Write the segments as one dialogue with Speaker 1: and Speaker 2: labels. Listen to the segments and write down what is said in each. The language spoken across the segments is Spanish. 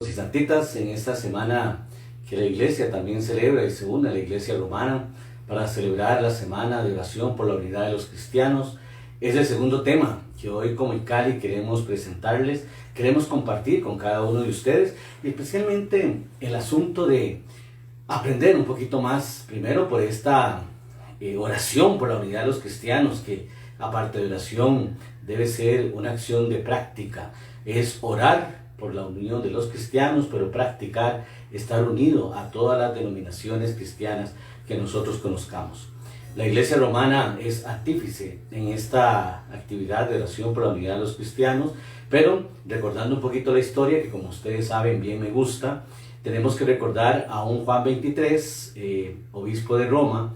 Speaker 1: Y santitas, en esta semana que la iglesia también celebra y se une a la iglesia romana para celebrar la semana de oración por la unidad de los cristianos, es el segundo tema que hoy como ICALI queremos presentarles, queremos compartir con cada uno de ustedes, y especialmente el asunto de aprender un poquito más, primero por esta oración por la unidad de los cristianos, que aparte de oración debe ser una acción de práctica, es orar por la unión de los cristianos, pero practicar estar unido a todas las denominaciones cristianas que nosotros conozcamos. La iglesia romana es artífice en esta actividad de oración por la unidad de los cristianos, pero recordando un poquito la historia, que como ustedes saben bien me gusta, tenemos que recordar a un Juan 23, obispo de Roma,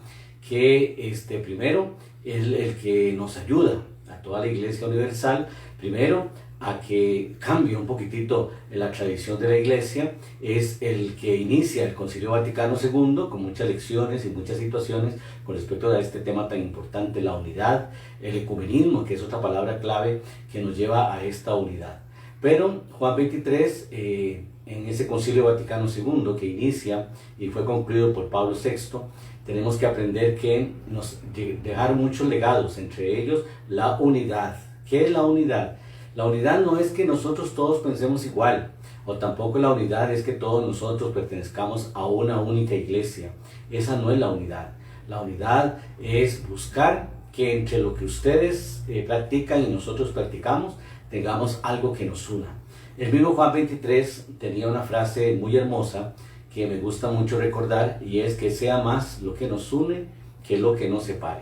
Speaker 1: que primero es el que nos ayuda a toda la iglesia universal, primero a que cambie un poquitito la tradición de la iglesia, es el que inicia el Concilio Vaticano II con muchas lecciones y muchas situaciones con respecto a este tema tan importante, la unidad, el ecumenismo, que es otra palabra clave que nos lleva a esta unidad. Pero Juan 23, en ese Concilio Vaticano II que inicia y fue concluido por Pablo VI, tenemos que aprender que nos dejaron muchos legados, entre ellos la unidad. ¿Qué es la unidad? La unidad no es que nosotros todos pensemos igual, o tampoco la unidad es que todos nosotros pertenezcamos a una única iglesia. Esa no es la unidad. La unidad es buscar que entre lo que ustedes practican y nosotros practicamos, tengamos algo que nos una. El mismo Juan 23 tenía una frase muy hermosa que me gusta mucho recordar, y es que sea más lo que nos une que lo que nos separe.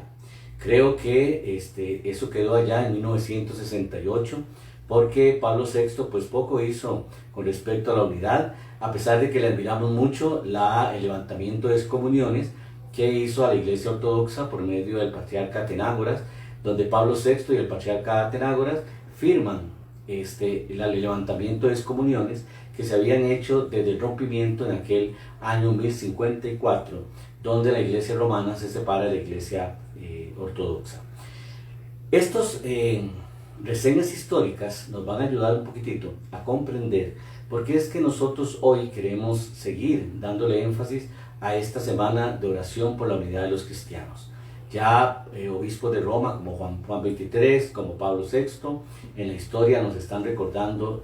Speaker 1: Creo que eso quedó allá en 1968, porque Pablo VI pues poco hizo con respecto a la unidad, a pesar de que le admiramos mucho el levantamiento de excomuniones que hizo a la Iglesia Ortodoxa por medio del patriarca Atenágoras, donde Pablo VI y el patriarca Atenágoras firman el levantamiento de excomuniones que se habían hecho desde el rompimiento en aquel año 1054, donde la Iglesia romana se separa de la Iglesia ortodoxa. Estos reseñas históricas nos van a ayudar un poquitito a comprender por qué es que nosotros hoy queremos seguir dándole énfasis a esta semana de oración por la unidad de los cristianos. Ya obispos de Roma como Juan 23, como Pablo VI, en la historia nos están recordando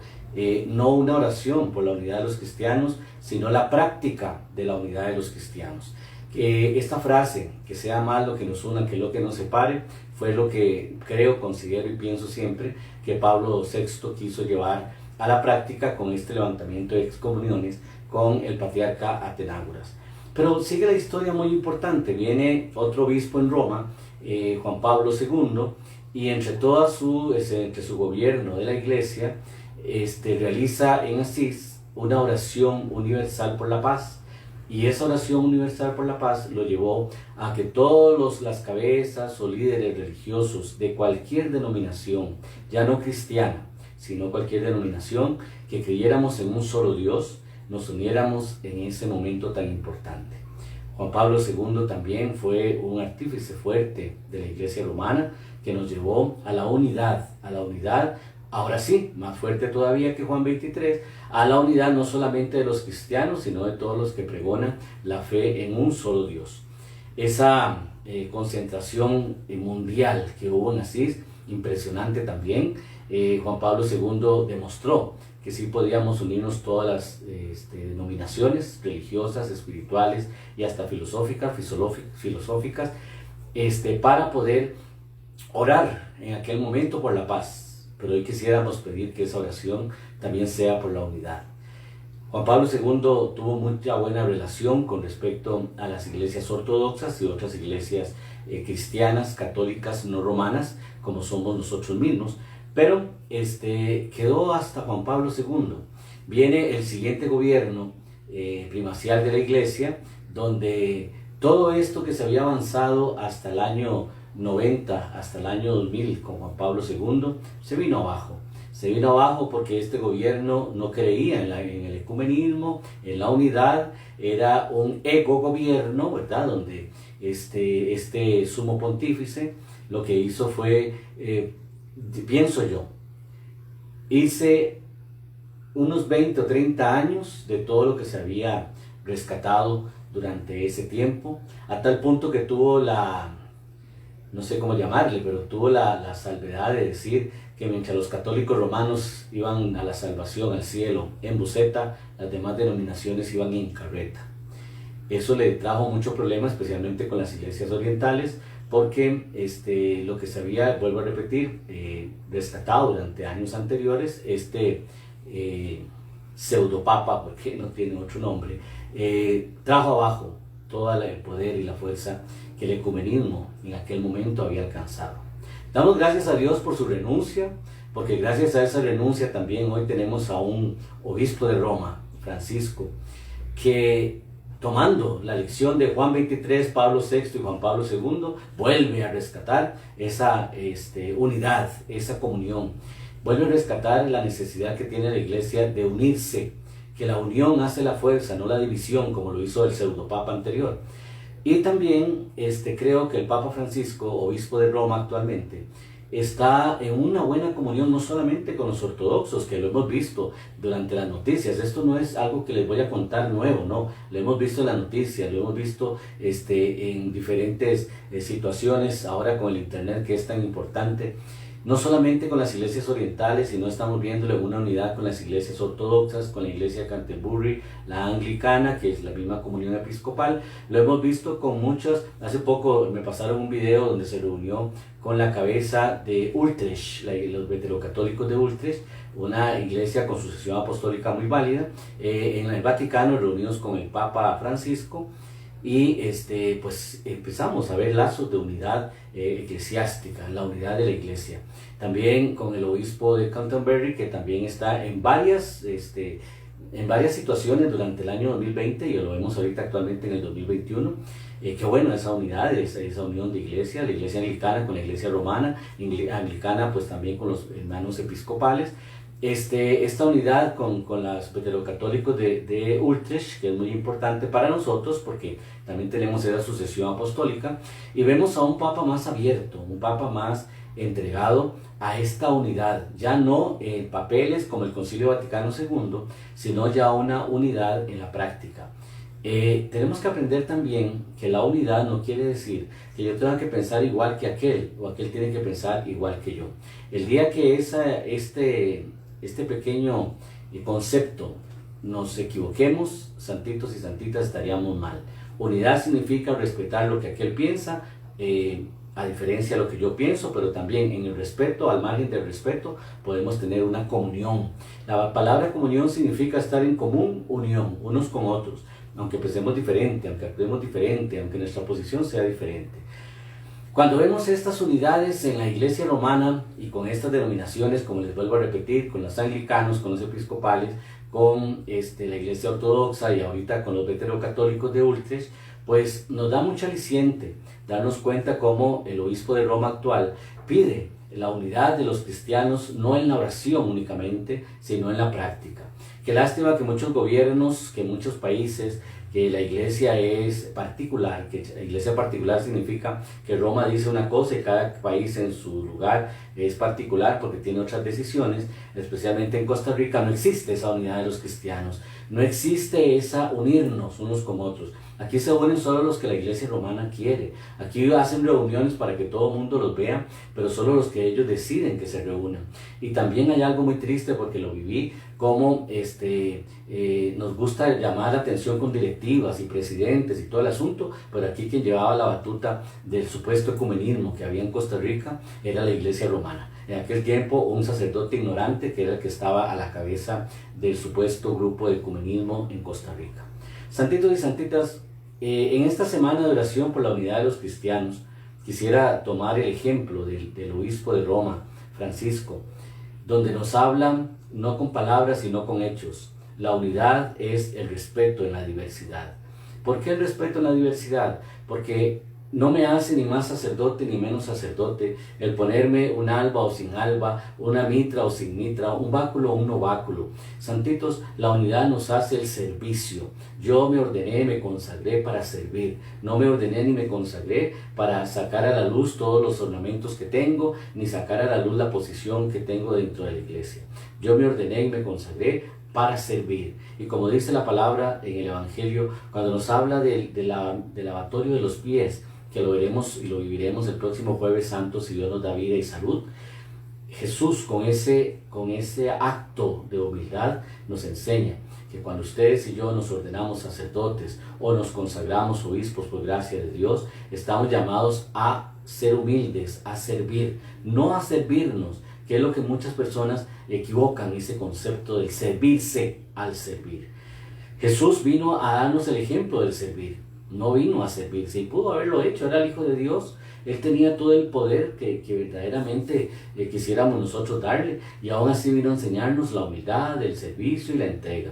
Speaker 1: no una oración por la unidad de los cristianos, sino la práctica de la unidad de los cristianos. Esta frase, que sea más lo que nos una que lo que nos separe, fue lo que creo, considero y pienso siempre que Pablo VI quiso llevar a la práctica con este levantamiento de excomuniones con el patriarca Atenágoras. Pero sigue la historia muy importante. Viene otro obispo en Roma, Juan Pablo II, y entre su gobierno de la iglesia, realiza en Asís una oración universal por la paz. Y esa oración universal por la paz lo llevó a que todas las cabezas o líderes religiosos de cualquier denominación, ya no cristiana, sino cualquier denominación, que creyéramos en un solo Dios, nos uniéramos en ese momento tan importante. Juan Pablo II también fue un artífice fuerte de la iglesia romana que nos llevó a la unidad, ahora sí, más fuerte todavía que Juan 23, a la unidad no solamente de los cristianos, sino de todos los que pregonan la fe en un solo Dios. Esa concentración mundial que hubo en Asís, impresionante también. Juan Pablo II demostró que sí podíamos unirnos todas las denominaciones religiosas, espirituales y hasta filosóficas, para poder orar en aquel momento por la paz. Pero hoy quisiéramos pedir que esa oración también sea por la unidad. Juan Pablo II tuvo mucha buena relación con respecto a las iglesias ortodoxas y otras iglesias cristianas, católicas, no romanas, como somos nosotros mismos, pero quedó hasta Juan Pablo II. Viene el siguiente gobierno primacial de la iglesia, donde todo esto que se había avanzado hasta el año 90, hasta el año 2000 con Juan Pablo II, se vino abajo. Se vino abajo porque este gobierno no creía en el ecumenismo, en la unidad. Era un ego gobierno, ¿verdad? Donde este sumo pontífice lo que hizo fue, pienso yo, irse unos 20 o 30 años de todo lo que se había rescatado durante ese tiempo, a tal punto que tuvo no sé cómo llamarle, pero tuvo la salvedad de decir que mientras los católicos romanos iban a la salvación, al cielo, en buseta, las demás denominaciones iban en carreta. Eso le trajo mucho problema, especialmente con las iglesias orientales, porque lo que se había, vuelvo a repetir, rescatado durante años anteriores, pseudopapa, porque no tiene otro nombre, trajo abajo todo el poder y la fuerza que el ecumenismo en aquel momento había alcanzado. Damos gracias a Dios por su renuncia, porque gracias a esa renuncia también hoy tenemos a un obispo de Roma, Francisco, que tomando la lección de Juan 23, Pablo VI y Juan Pablo II, vuelve a rescatar esa unidad, esa comunión. Vuelve a rescatar la necesidad que tiene la iglesia de unirse, que la unión hace la fuerza, no la división, como lo hizo el pseudopapa anterior. Y también creo que el Papa Francisco, obispo de Roma actualmente, está en una buena comunión no solamente con los ortodoxos, que lo hemos visto durante las noticias. Esto no es algo que les voy a contar nuevo, no, lo hemos visto en las noticias, lo hemos visto en diferentes situaciones, ahora con el internet que es tan importante. No solamente con las iglesias orientales, sino estamos viéndole una unidad con las iglesias ortodoxas, con la iglesia de Canterbury, la anglicana, que es la misma comunión episcopal. Lo hemos visto con muchas. Hace poco me pasaron un video donde se reunió con la cabeza de Utrecht, los veterocatólicos de Utrecht, una iglesia con sucesión apostólica muy válida, en el Vaticano, reunidos con el Papa Francisco. Y pues empezamos a ver lazos de unidad eclesiástica, la unidad de la iglesia. También con el obispo de Canterbury, que también está en varias situaciones durante el año 2020, y lo vemos ahorita actualmente en el 2021. Qué bueno esa unidad, esa unión de iglesia, la iglesia anglicana con la iglesia romana, anglicana pues también con los hermanos episcopales. Esta unidad con los veterocatólicos de Utrecht, que es muy importante para nosotros porque también tenemos esa sucesión apostólica, y vemos a un papa más abierto, un papa más entregado a esta unidad, ya no en papeles como el Concilio Vaticano II, sino ya una unidad en la práctica. Tenemos que aprender también que la unidad no quiere decir que yo tenga que pensar igual que aquel, o aquel tiene que pensar igual que yo. El día que este pequeño concepto nos equivoquemos, santitos y santitas, estaríamos mal. Unidad significa respetar lo que aquel piensa, a diferencia de lo que yo pienso, pero también en el respeto, al margen del respeto, podemos tener una comunión. La palabra comunión significa estar en común, unión, unos con otros, aunque pensemos diferente, aunque actuemos diferente, aunque nuestra posición sea diferente. Cuando vemos estas unidades en la iglesia romana y con estas denominaciones, como les vuelvo a repetir, con los anglicanos, con los episcopales, con la iglesia ortodoxa y ahorita con los veterocatólicos de Utrecht, pues nos da mucho aliciente darnos cuenta cómo el obispo de Roma actual pide la unidad de los cristianos no en la oración únicamente, sino en la práctica. Qué lástima que muchos gobiernos, que muchos países, que la iglesia es particular, que la iglesia particular significa que Roma dice una cosa y cada país en su lugar es particular porque tiene otras decisiones. Especialmente en Costa Rica no existe esa unidad de los cristianos, no existe esa unirnos unos con otros. Aquí se unen solo los que la iglesia romana quiere. Aquí hacen reuniones para que todo el mundo los vea, pero solo los que ellos deciden que se reúnan. Y también hay algo muy triste porque lo viví, como nos gusta llamar la atención con directivas y presidentes y todo el asunto, pero aquí quien llevaba la batuta del supuesto ecumenismo que había en Costa Rica era la iglesia romana. En aquel tiempo un sacerdote ignorante que era el que estaba a la cabeza del supuesto grupo de ecumenismo en Costa Rica. Santitos y santitas, en esta semana de oración por la unidad de los cristianos, quisiera tomar el ejemplo del obispo de Roma, Francisco, donde nos hablan no con palabras sino con hechos. La unidad es el respeto en la diversidad. ¿Por qué el respeto en la diversidad? Porque no me hace ni más sacerdote ni menos sacerdote el ponerme un alba o sin alba, una mitra o sin mitra, un báculo o un no báculo. Santitos, la unidad nos hace el servicio. Yo me ordené, me consagré para servir. No me ordené ni me consagré para sacar a la luz todos los ornamentos que tengo, ni sacar a la luz la posición que tengo dentro de la iglesia. Yo me ordené y me consagré para servir. Y como dice la palabra en el Evangelio, cuando nos habla del lavatorio de los pies, que lo veremos y lo viviremos el próximo Jueves Santo, si Dios nos da vida y salud, Jesús con ese acto de humildad nos enseña que cuando ustedes y yo nos ordenamos sacerdotes o nos consagramos obispos por gracia de Dios, estamos llamados a ser humildes, a servir, no a servirnos, que es lo que muchas personas equivocan, ese concepto del servirse al servir. Jesús vino a darnos el ejemplo del servir, no vino a servirse, y pudo haberlo hecho, era el Hijo de Dios. Él tenía todo el poder que verdaderamente quisiéramos nosotros darle, y aún así vino a enseñarnos la humildad, el servicio y la entrega.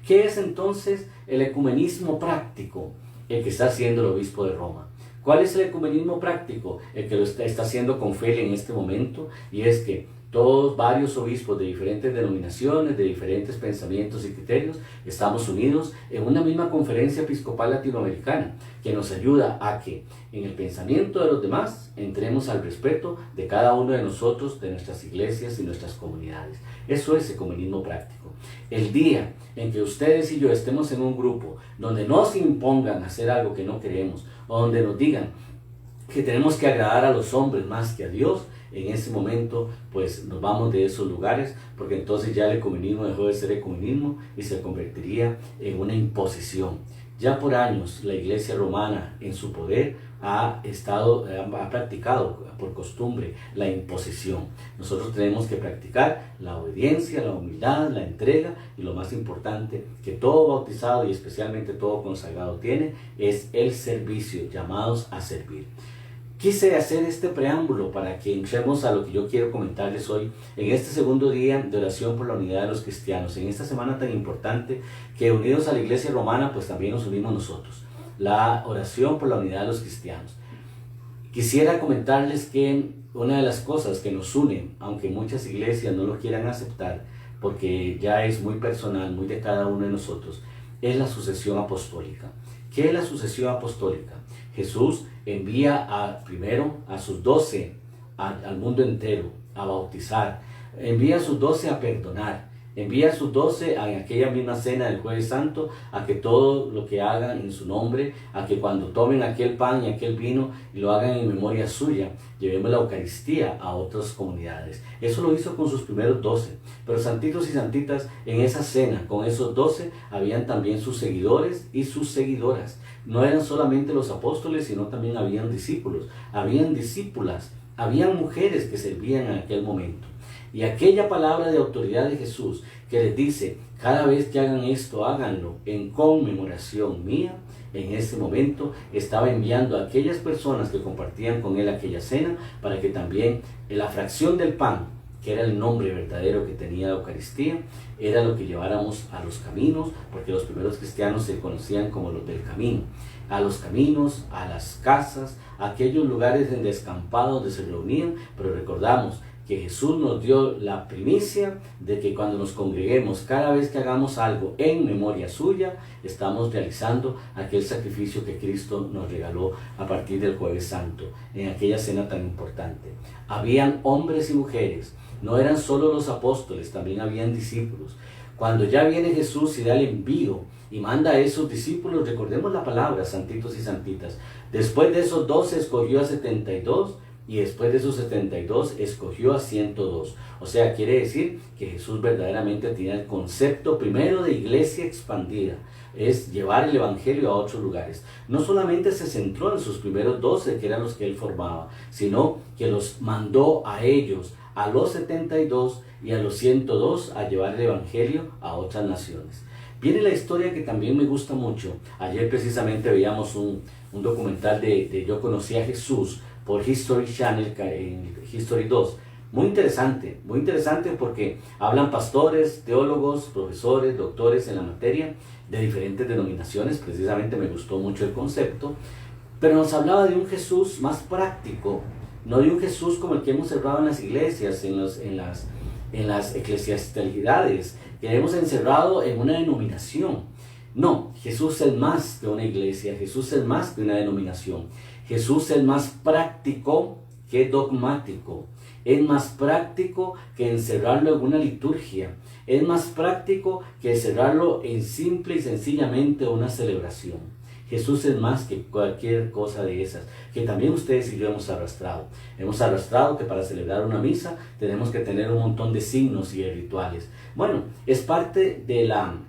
Speaker 1: ¿Qué es entonces el ecumenismo práctico? El que está haciendo el obispo de Roma. ¿Cuál es el ecumenismo práctico? El que lo está haciendo con fe en este momento, y es que todos, varios obispos de diferentes denominaciones, de diferentes pensamientos y criterios, estamos unidos en una misma conferencia episcopal latinoamericana que nos ayuda a que en el pensamiento de los demás entremos al respeto de cada uno de nosotros, de nuestras iglesias y nuestras comunidades. Eso es ecumenismo práctico. El día en que ustedes y yo estemos en un grupo donde nos impongan hacer algo que no queremos, o donde nos digan que tenemos que agradar a los hombres más que a Dios, en ese momento pues nos vamos de esos lugares, porque entonces ya el ecumenismo dejó de ser ecumenismo y se convertiría en una imposición. Ya por años la Iglesia romana en su poder ha practicado por costumbre la imposición. Nosotros tenemos que practicar la obediencia, la humildad, la entrega, y lo más importante que todo bautizado y especialmente todo consagrado tiene es el servicio, llamados a servir. Quise hacer este preámbulo para que entremos a lo que yo quiero comentarles hoy en este segundo día de oración por la unidad de los cristianos, en esta semana tan importante que, unidos a la Iglesia Romana, pues también nos unimos nosotros, la oración por la unidad de los cristianos. Quisiera comentarles que una de las cosas que nos unen, aunque muchas iglesias no lo quieran aceptar, porque ya es muy personal, muy de cada uno de nosotros, es la sucesión apostólica. ¿Qué es la sucesión apostólica? Jesús envía primero a sus 12 al mundo entero a bautizar, envía a sus 12 a perdonar, envía a sus 12 en aquella misma cena del Jueves Santo a que todo lo que hagan en su nombre, a que cuando tomen aquel pan y aquel vino y lo hagan en memoria suya, llevemos la Eucaristía a otras comunidades. Eso lo hizo con sus primeros 12, pero santitos y santitas, en esa cena con esos 12 habían también sus seguidores y sus seguidoras. No eran solamente los apóstoles, sino también habían discípulos, habían discípulas, habían mujeres que servían en aquel momento. Y aquella palabra de autoridad de Jesús que les dice, cada vez que hagan esto, háganlo en conmemoración mía, en ese momento estaba enviando a aquellas personas que compartían con él aquella cena, para que también en la fracción del pan, que era el nombre verdadero que tenía la Eucaristía, era lo que lleváramos a los caminos, porque los primeros cristianos se conocían como los del camino, a los caminos, a las casas, a aquellos lugares en descampados donde se reunían. Pero recordamos que Jesús nos dio la primicia de que cuando nos congreguemos, cada vez que hagamos algo en memoria suya, estamos realizando aquel sacrificio que Cristo nos regaló a partir del Jueves Santo, en aquella cena tan importante. Habían hombres y mujeres, no eran solo los apóstoles, también habían discípulos. Cuando ya viene Jesús y da el envío y manda a esos discípulos, recordemos la palabra, santitos y santitas, después de esos 12 escogió a 72, y después de esos 72 escogió a 102. O sea, quiere decir que Jesús verdaderamente tenía el concepto primero de iglesia expandida, es llevar el evangelio a otros lugares. No solamente se centró en sus primeros 12, que eran los que él formaba, sino que los mandó a ellos, a los 72 y a los 102, a llevar el evangelio a otras naciones. Viene la historia que también me gusta mucho. Ayer precisamente veíamos un documental de Yo conocí a Jesús por History Channel, en History 2. Muy interesante porque hablan pastores, teólogos, profesores, doctores en la materia de diferentes denominaciones. Precisamente me gustó mucho el concepto, pero nos hablaba de un Jesús más práctico, no de un Jesús como el que hemos cerrado en las iglesias, en las eclesiastalidades, que hemos encerrado en una denominación. No, Jesús es más que una iglesia, Jesús es más que una denominación. Jesús es más práctico que dogmático. es más práctico que encerrarlo en una liturgia, es más práctico que encerrarlo en simple y sencillamente una celebración. Jesús es más que cualquier cosa de esas, que también ustedes y yo hemos arrastrado. Hemos arrastrado que para celebrar una misa tenemos que tener un montón de signos y de rituales. Bueno, es parte de la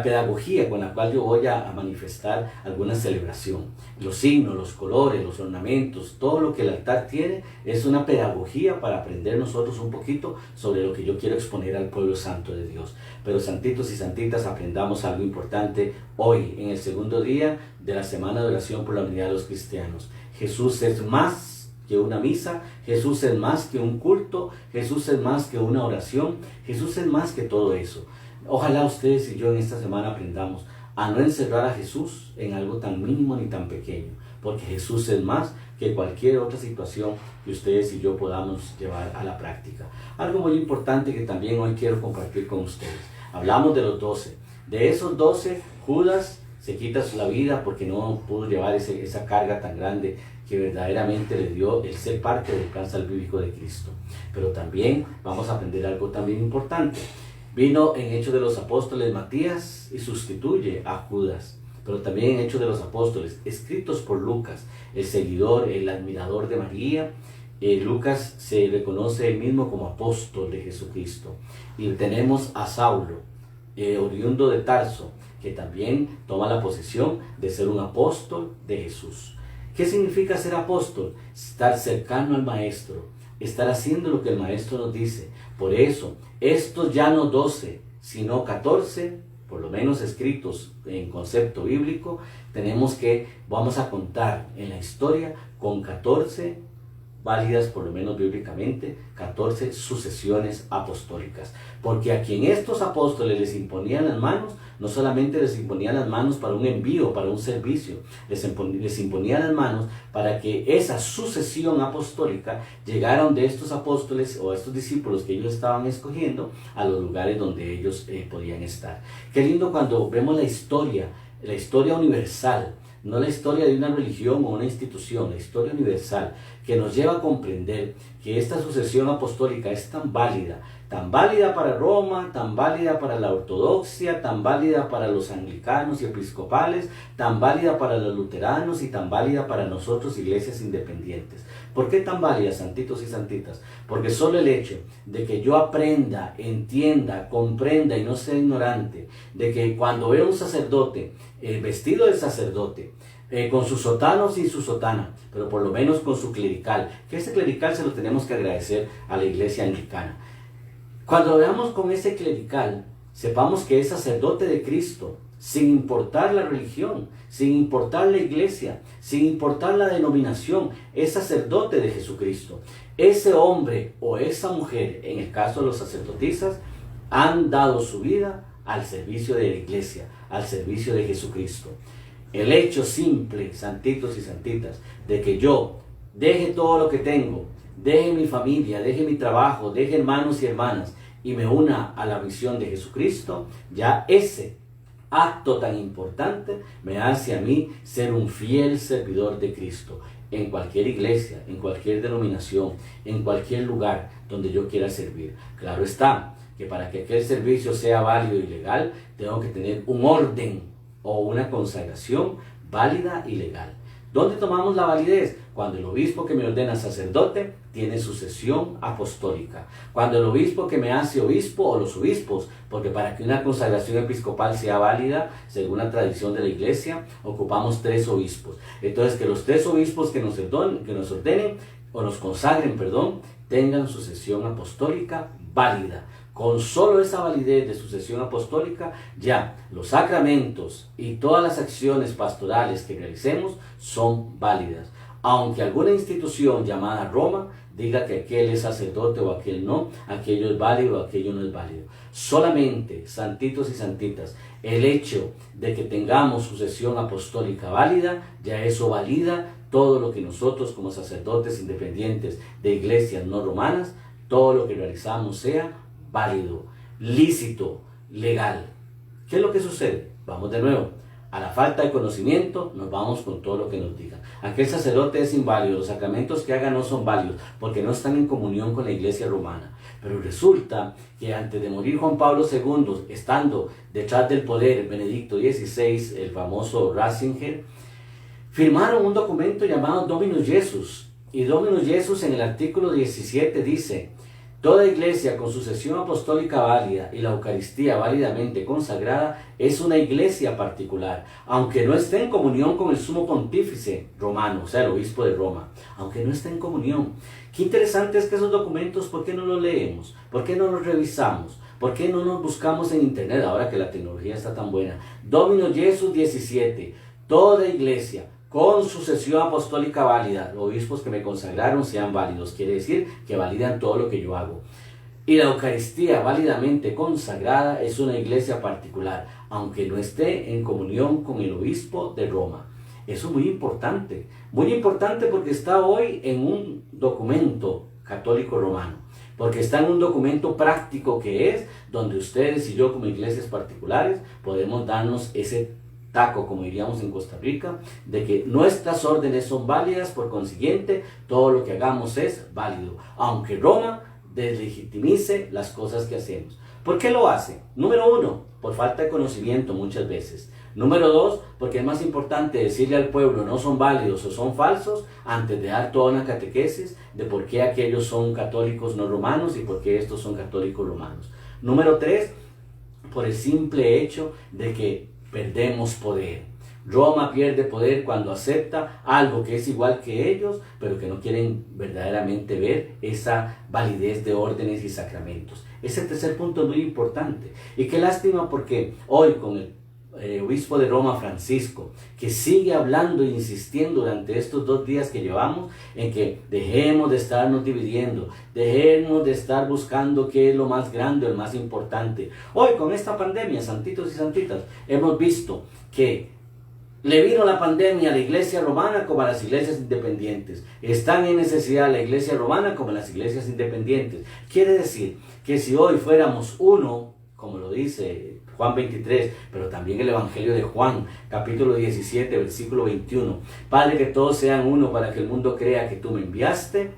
Speaker 1: pedagogía con la cual yo voy a manifestar alguna celebración. Los signos, los colores, los ornamentos, todo lo que el altar tiene es una pedagogía para aprender nosotros un poquito sobre lo que yo quiero exponer al pueblo santo de Dios. Pero santitos y santitas, aprendamos algo importante hoy, en el segundo día de la semana de oración por la unidad de los cristianos. Jesús es más que una misa, Jesús es más que un culto, Jesús es más que una oración, Jesús es más que todo eso. Ojalá ustedes y yo en esta semana aprendamos a no encerrar a Jesús en algo tan mínimo ni tan pequeño, porque Jesús es más que cualquier otra situación que ustedes y yo podamos llevar a la práctica. Algo muy importante que también hoy quiero compartir con ustedes. Hablamos de los 12. De esos 12, Judas se quita la vida porque no pudo llevar esa carga tan grande que verdaderamente le dio el ser parte del plan salvífico de Cristo. Pero también vamos a aprender algo también importante. Vino en Hechos de los Apóstoles Matías y sustituye a Judas, pero también en Hechos de los Apóstoles, escritos por Lucas, el seguidor, el admirador de María. Lucas se reconoce él mismo como apóstol de Jesucristo. Y tenemos a Saulo, oriundo de Tarso, que también toma la posición de ser un apóstol de Jesús. ¿Qué significa ser apóstol? Estar cercano al Maestro, estar haciendo lo que el Maestro nos dice. Por eso, estos ya no 12, sino 14, por lo menos escritos en concepto bíblico, vamos a contar en la historia con 14 válidas, por lo menos bíblicamente, 14 sucesiones apostólicas. Porque a quien estos apóstoles les imponían las manos, no solamente les imponían las manos para un envío, para un servicio, les imponían las manos para que esa sucesión apostólica llegara de estos apóstoles o estos discípulos que ellos estaban escogiendo a los lugares donde ellos podían estar. Qué lindo cuando vemos la historia universal, no la historia de una religión o una institución, la historia universal, que nos lleva a comprender que esta sucesión apostólica es tan válida para Roma, tan válida para la ortodoxia, tan válida para los anglicanos y episcopales, tan válida para los luteranos y tan válida para nosotros, iglesias independientes. ¿Por qué tan válida, santitos y santitas? Porque solo el hecho de que yo aprenda, entienda, comprenda y no sea ignorante, de que cuando veo un sacerdote vestido de sacerdote, con su sotana o sin su sotana, pero por lo menos con su clerical, que ese clerical se lo tenemos que agradecer a la iglesia anglicana. Cuando lo veamos con ese clerical, sepamos que es sacerdote de Cristo, sin importar la religión, sin importar la iglesia, sin importar la denominación, es sacerdote de Jesucristo. Ese hombre o esa mujer, en el caso de los sacerdotisas, han dado su vida al servicio de la iglesia, al servicio de Jesucristo. El hecho simple, santitos y santitas, de que yo deje todo lo que tengo, deje mi familia, deje mi trabajo, deje hermanos y hermanas y me una a la misión de Jesucristo, ya ese acto tan importante me hace a mí ser un fiel servidor de Cristo en cualquier iglesia, en cualquier denominación, en cualquier lugar donde yo quiera servir. Claro está que para que aquel servicio sea válido y legal, tengo que tener un orden o una consagración válida y legal. ¿Dónde tomamos la validez? Cuando el obispo que me ordena sacerdote tiene sucesión apostólica. Cuando el obispo que me hace obispo o los obispos, porque para que una consagración episcopal sea válida, según la tradición de la iglesia, ocupamos 3 obispos. Entonces, que los 3 obispos que nos ordenen o nos consagren, tengan sucesión apostólica válida. Con solo esa validez de sucesión apostólica, ya los sacramentos y todas las acciones pastorales que realicemos son válidas. Aunque alguna institución llamada Roma diga que aquel es sacerdote o aquel no, aquello es válido o aquello no es válido. Solamente, santitos y santitas, el hecho de que tengamos sucesión apostólica válida, ya eso valida todo lo que nosotros como sacerdotes independientes de iglesias no romanas, todo lo que realizamos sea válido, lícito, legal. ¿Qué es lo que sucede? Vamos de nuevo. A la falta de conocimiento, nos vamos con todo lo que nos digan. Aquel sacerdote es inválido, los sacramentos que haga no son válidos, porque no están en comunión con la Iglesia romana. Pero resulta que antes de morir Juan Pablo II, estando detrás del poder Benedicto XVI, el famoso Ratzinger, firmaron un documento llamado Dominus Jesus. Y Dominus Jesus en el artículo 17 dice: toda iglesia con sucesión apostólica válida y la Eucaristía válidamente consagrada es una iglesia particular, aunque no esté en comunión con el sumo pontífice romano, o sea, el obispo de Roma, aunque no esté en comunión. Qué interesante es que esos documentos, ¿por qué no los leemos? ¿Por qué no los revisamos? ¿Por qué no los buscamos en internet ahora que la tecnología está tan buena? Dominus Jesus 17, toda iglesia con sucesión apostólica válida, los obispos que me consagraron sean válidos, quiere decir que validan todo lo que yo hago. Y la Eucaristía válidamente consagrada es una iglesia particular, aunque no esté en comunión con el obispo de Roma. Eso es muy importante porque está hoy en un documento católico romano, porque está en un documento práctico que es donde ustedes y yo como iglesias particulares podemos darnos ese taco, como diríamos en Costa Rica, de que nuestras órdenes son válidas, por consiguiente, todo lo que hagamos es válido, aunque Roma deslegitimice las cosas que hacemos. ¿Por qué lo hace? Número 1, por falta de conocimiento muchas veces. Número 2, porque es más importante decirle al pueblo no son válidos o son falsos antes de dar toda una catequesis de por qué aquellos son católicos no romanos y por qué estos son católicos romanos. Número 3, por el simple hecho de que perdemos poder. Roma pierde poder cuando acepta algo que es igual que ellos, pero que no quieren verdaderamente ver esa validez de órdenes y sacramentos. Ese tercer punto es muy importante. Y qué lástima porque hoy con el obispo de Roma, Francisco, que sigue hablando e insistiendo durante estos 2 días que llevamos en que dejemos de estarnos dividiendo, dejemos de estar buscando qué es lo más grande o el más importante. Hoy con esta pandemia, santitos y santitas, hemos visto que le vino la pandemia a la iglesia romana como a las iglesias independientes. Están en necesidad la iglesia romana como las iglesias independientes. Quiere decir que si hoy fuéramos uno, como lo dice Juan 23, pero también el Evangelio de Juan, capítulo 17, versículo 21. Padre, que todos sean uno para que el mundo crea que tú me enviaste.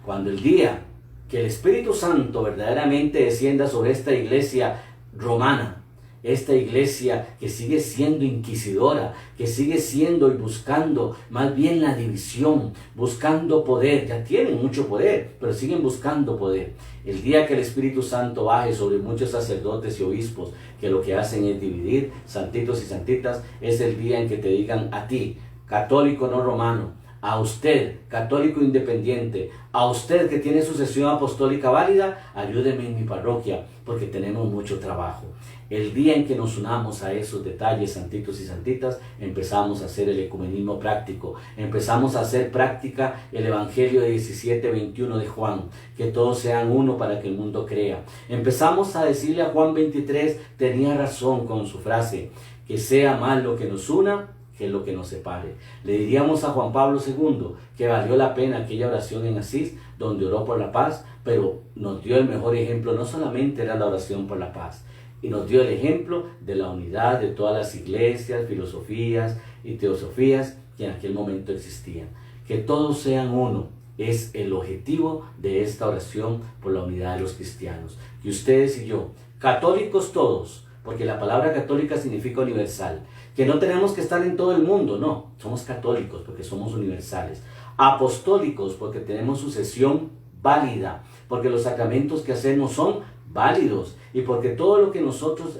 Speaker 1: Cuando el día que el Espíritu Santo verdaderamente descienda sobre esta iglesia romana, esta iglesia que sigue siendo inquisidora, que sigue siendo y buscando más bien la división, buscando poder, ya tienen mucho poder, pero siguen buscando poder. El día que el Espíritu Santo baje sobre muchos sacerdotes y obispos que lo que hacen es dividir, santitos y santitas, es el día en que te digan a ti, católico no romano, a usted, católico independiente, a usted que tiene sucesión apostólica válida, ayúdeme en mi parroquia, porque tenemos mucho trabajo. El día en que nos unamos a esos detalles, santitos y santitas, empezamos a hacer el ecumenismo práctico, empezamos a hacer práctica el Evangelio de 17:21 de Juan, que todos sean uno para que el mundo crea. Empezamos a decirle a Juan 23, tenía razón con su frase, que sea más lo que nos una que lo que nos separe. Le diríamos a Juan Pablo II que valió la pena aquella oración en Asís, donde oró por la paz, pero nos dio el mejor ejemplo, no solamente era la oración por la paz, y nos dio el ejemplo de la unidad de todas las iglesias, filosofías y teosofías que en aquel momento existían. Que todos sean uno es el objetivo de esta oración por la unidad de los cristianos. Que ustedes y yo, católicos todos, porque la palabra católica significa universal, que no tenemos que estar en todo el mundo, no, somos católicos porque somos universales. Apostólicos porque tenemos sucesión válida, porque los sacramentos que hacemos son válidos y porque todo lo que nosotros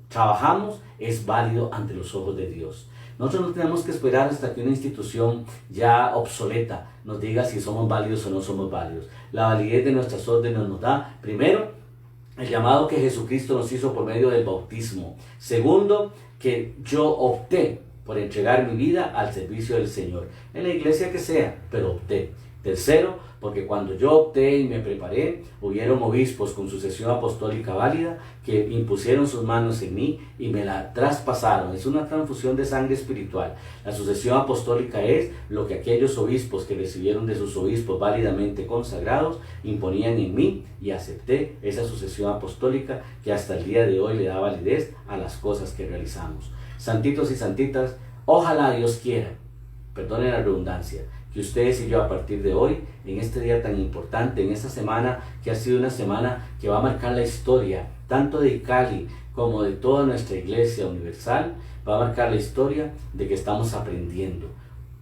Speaker 1: trabajamos es válido ante los ojos de Dios. Nosotros no tenemos que esperar hasta que una institución ya obsoleta nos diga si somos válidos o no somos válidos. La validez de nuestras órdenes nos da, primero, el llamado que Jesucristo nos hizo por medio del bautismo. Segundo, que yo opté por entregar mi vida al servicio del Señor, en la iglesia que sea, pero opté. Tercero, porque cuando yo opté y me preparé, hubieron obispos con sucesión apostólica válida que impusieron sus manos en mí y me la traspasaron. Es una transfusión de sangre espiritual. La sucesión apostólica es lo que aquellos obispos que recibieron de sus obispos válidamente consagrados imponían en mí, y acepté esa sucesión apostólica que hasta el día de hoy le da validez a las cosas que realizamos. Santitos y santitas, ojalá Dios quiera, perdonen la redundancia, que ustedes y yo a partir de hoy, en este día tan importante, en esta semana que ha sido una semana que va a marcar la historia, tanto de Cali como de toda nuestra Iglesia Universal, va a marcar la historia de que estamos aprendiendo.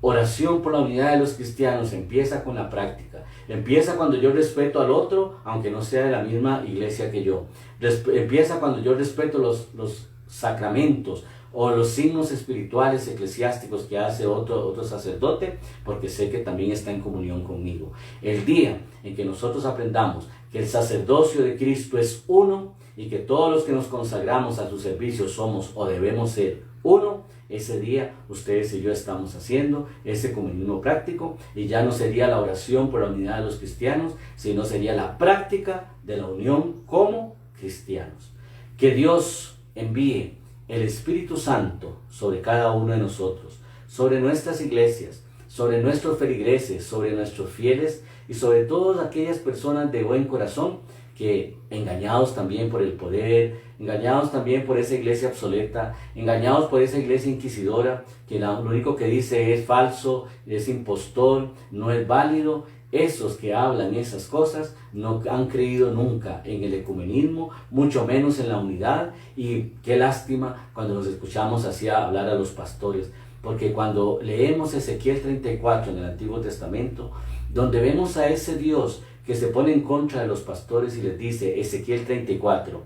Speaker 1: Oración por la unidad de los cristianos empieza con la práctica. Empieza cuando yo respeto al otro, aunque no sea de la misma iglesia que yo. Empieza cuando yo respeto los sacramentos o los signos espirituales eclesiásticos que hace otro sacerdote, porque sé que también está en comunión conmigo. El día en que nosotros aprendamos que el sacerdocio de Cristo es uno y que todos los que nos consagramos a su servicio somos o debemos ser uno, ese día ustedes y yo estamos haciendo ese comunismo práctico, y ya no sería la oración por la unidad de los cristianos, sino sería la práctica de la unión como cristianos. Que Dios envíe el Espíritu Santo sobre cada uno de nosotros, sobre nuestras iglesias, sobre nuestros feligreses, sobre nuestros fieles y sobre todas aquellas personas de buen corazón que, engañados también por el poder, engañados también por esa iglesia obsoleta, engañados por esa iglesia inquisidora, que lo único que dice es falso, es impostor, no es válido, esos que hablan esas cosas no han creído nunca en el ecumenismo, mucho menos en la unidad. Y qué lástima cuando nos escuchamos así hablar a los pastores, porque cuando leemos Ezequiel 34 en el Antiguo Testamento, donde vemos a ese Dios que se pone en contra de los pastores y les dice, Ezequiel 34,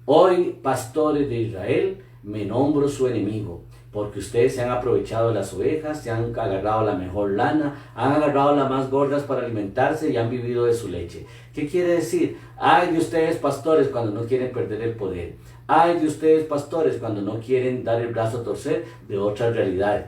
Speaker 1: hoy, pastores de Israel, me nombro su enemigo, porque ustedes se han aprovechado de las ovejas, se han agarrado la mejor lana, han agarrado las más gordas para alimentarse y han vivido de su leche. ¿Qué quiere decir? Ay de ustedes, pastores, cuando no quieren perder el poder. Ay de ustedes, pastores, cuando no quieren dar el brazo a torcer de otras realidades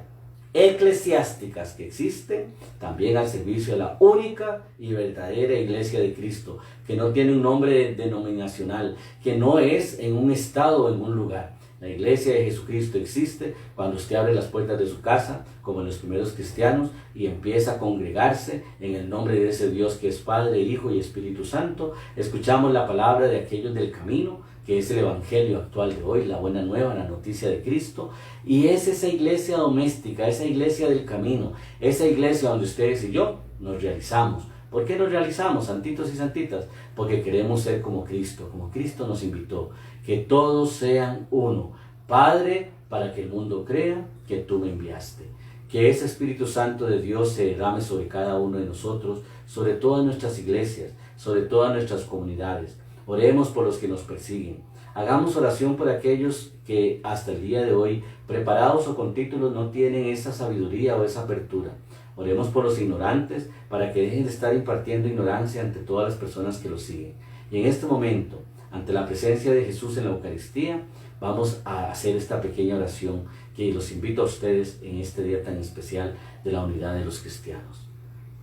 Speaker 1: eclesiásticas que existen también al servicio de la única y verdadera Iglesia de Cristo, que no tiene un nombre denominacional, que no es en un estado o en un lugar. La Iglesia de Jesucristo existe cuando usted abre las puertas de su casa, como en los primeros cristianos, y empieza a congregarse en el nombre de ese Dios que es Padre, Hijo y Espíritu Santo. Escuchamos la palabra de aquellos del camino, que es el evangelio actual de hoy, la buena nueva, la noticia de Cristo, y es esa iglesia doméstica, esa iglesia del camino, esa iglesia donde ustedes y yo nos realizamos. ¿Por qué nos realizamos, santitos y santitas? Porque queremos ser como Cristo nos invitó, que todos sean uno. Padre, para que el mundo crea que tú me enviaste. Que ese Espíritu Santo de Dios se derrame sobre cada uno de nosotros, sobre todas nuestras iglesias, sobre todas nuestras comunidades. Oremos por los que nos persiguen. Hagamos oración por aquellos que hasta el día de hoy, preparados o con títulos, no tienen esa sabiduría o esa apertura. Oremos por los ignorantes para que dejen de estar impartiendo ignorancia ante todas las personas que los siguen. Y en este momento, ante la presencia de Jesús en la Eucaristía, vamos a hacer esta pequeña oración que los invito a ustedes en este día tan especial de la unidad de los cristianos.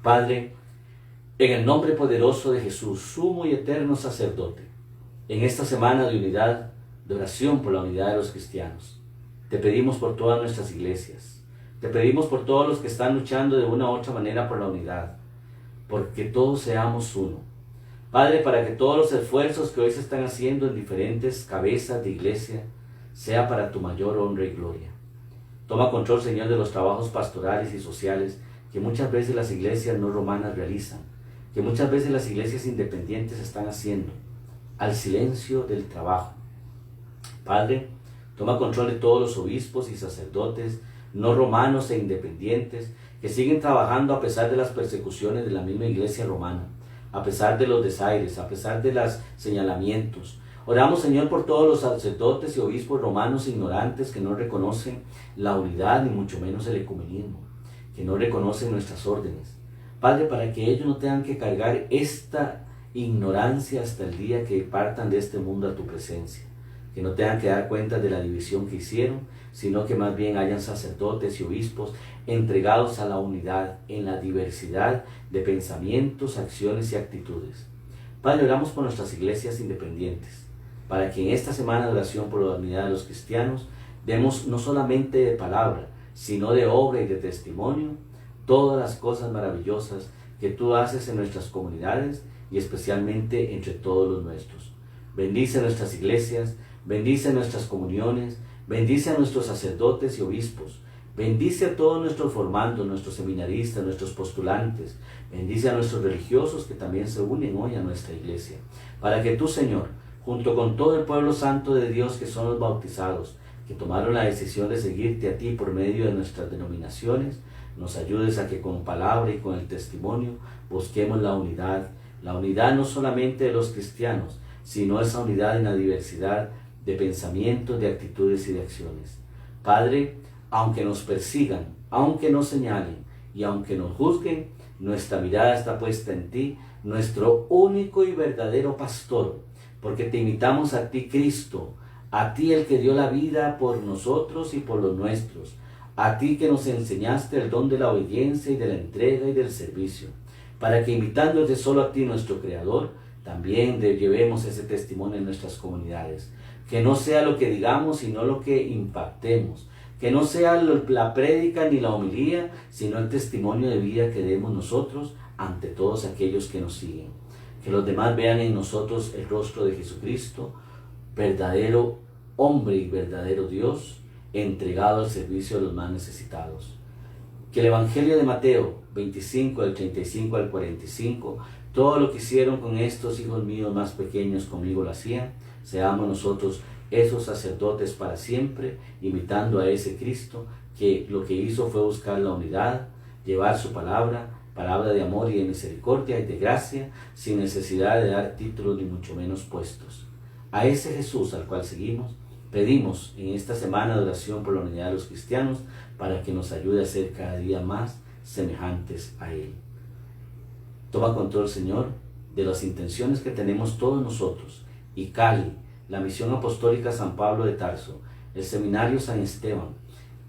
Speaker 1: Padre, en el nombre poderoso de Jesús, sumo y eterno sacerdote, en esta semana de unidad, de oración por la unidad de los cristianos, te pedimos por todas nuestras iglesias, te pedimos por todos los que están luchando de una u otra manera por la unidad, porque todos seamos uno. Padre, para que todos los esfuerzos que hoy se están haciendo en diferentes cabezas de iglesia, sea para tu mayor honra y gloria. Toma control, Señor, de los trabajos pastorales y sociales que muchas veces las iglesias no romanas realizan, que muchas veces las iglesias independientes están haciendo, al silencio del trabajo. Padre, toma control de todos los obispos y sacerdotes no romanos e independientes que siguen trabajando a pesar de las persecuciones de la misma iglesia romana, a pesar de los desaires, a pesar de los señalamientos. Oramos, Señor, por todos los sacerdotes y obispos romanos ignorantes que no reconocen la unidad ni mucho menos el ecumenismo, que no reconocen nuestras órdenes. Padre, para que ellos no tengan que cargar esta ignorancia hasta el día que partan de este mundo a tu presencia. que no tengan que dar cuenta de la división que hicieron, sino que más bien hayan sacerdotes y obispos entregados a la unidad en la diversidad de pensamientos, acciones y actitudes. Padre, oramos por nuestras iglesias independientes, para que en esta semana de oración por la unidad de los cristianos demos no solamente de palabra, sino de obra y de testimonio, todas las cosas maravillosas que tú haces en nuestras comunidades y especialmente entre todos los nuestros. Bendice nuestras iglesias, bendice nuestras comuniones, bendice a nuestros sacerdotes y obispos, bendice a todos nuestros formandos, nuestros seminaristas, nuestros postulantes, bendice a nuestros religiosos que también se unen hoy a nuestra iglesia, para que tú, Señor, junto con todo el pueblo santo de Dios que son los bautizados, que tomaron la decisión de seguirte a ti por medio de nuestras denominaciones, nos ayudes a que con palabra y con el testimonio busquemos la unidad no solamente de los cristianos, sino esa unidad en la diversidad de pensamientos, de actitudes y de acciones. Padre, aunque nos persigan, aunque nos señalen y aunque nos juzguen, nuestra mirada está puesta en ti, nuestro único y verdadero pastor, porque te imitamos a ti, Cristo, a ti el que dio la vida por nosotros y por los nuestros, a ti que nos enseñaste el don de la obediencia y de la entrega y del servicio, para que imitándote solo a ti, nuestro Creador, también llevemos ese testimonio en nuestras comunidades. Que no sea lo que digamos, sino lo que impactemos. Que no sea la prédica ni la homilía, sino el testimonio de vida que demos nosotros ante todos aquellos que nos siguen. Que los demás vean en nosotros el rostro de Jesucristo, verdadero hombre y verdadero Dios, entregado al servicio de los más necesitados. Que el Evangelio de Mateo 25, del 35 al 45, todo lo que hicieron con estos hijos míos más pequeños conmigo lo hacían, seamos nosotros esos sacerdotes para siempre, imitando a ese Cristo que lo que hizo fue buscar la unidad, llevar su palabra de amor y de misericordia y de gracia, sin necesidad de dar títulos ni mucho menos puestos. A ese Jesús al cual seguimos, pedimos en esta semana de oración por la unidad de los cristianos, para que nos ayude a ser cada día más semejantes a Él. Toma control, Señor, de las intenciones que tenemos todos nosotros, y Cali, la Misión Apostólica San Pablo de Tarso, el Seminario San Esteban,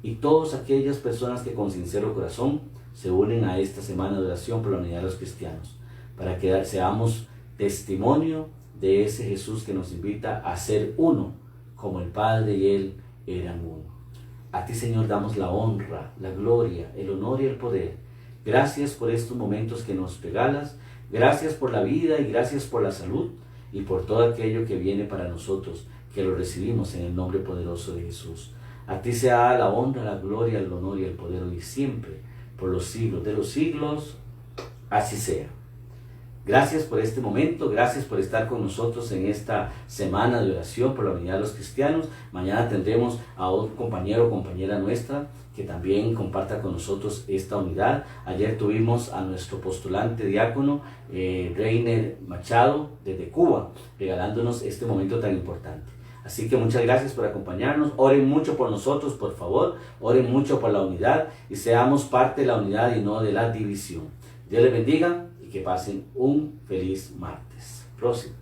Speaker 1: y todas aquellas personas que con sincero corazón se unen a esta semana de oración por la unidad de los cristianos, para que seamos testimonio de ese Jesús que nos invita a ser uno, como el Padre y Él eran uno. A ti, Señor, damos la honra, la gloria, el honor y el poder. Gracias por estos momentos que nos regalas, gracias por la vida y gracias por la salud y por todo aquello que viene para nosotros, que lo recibimos en el nombre poderoso de Jesús. A ti sea la honra, la gloria, el honor y el poder hoy y siempre, por los siglos de los siglos. Así sea. Gracias por este momento, gracias por estar con nosotros en esta semana de oración por la unidad de los cristianos. Mañana tendremos a otro compañero o compañera nuestra que también comparta con nosotros esta unidad. Ayer tuvimos a nuestro postulante diácono, Reiner Machado, desde Cuba, regalándonos este momento tan importante. Así que muchas gracias por acompañarnos. Oren mucho por nosotros, por favor. Oren mucho por la unidad y seamos parte de la unidad y no de la división. Dios les bendiga y que pasen un feliz martes. Próximo.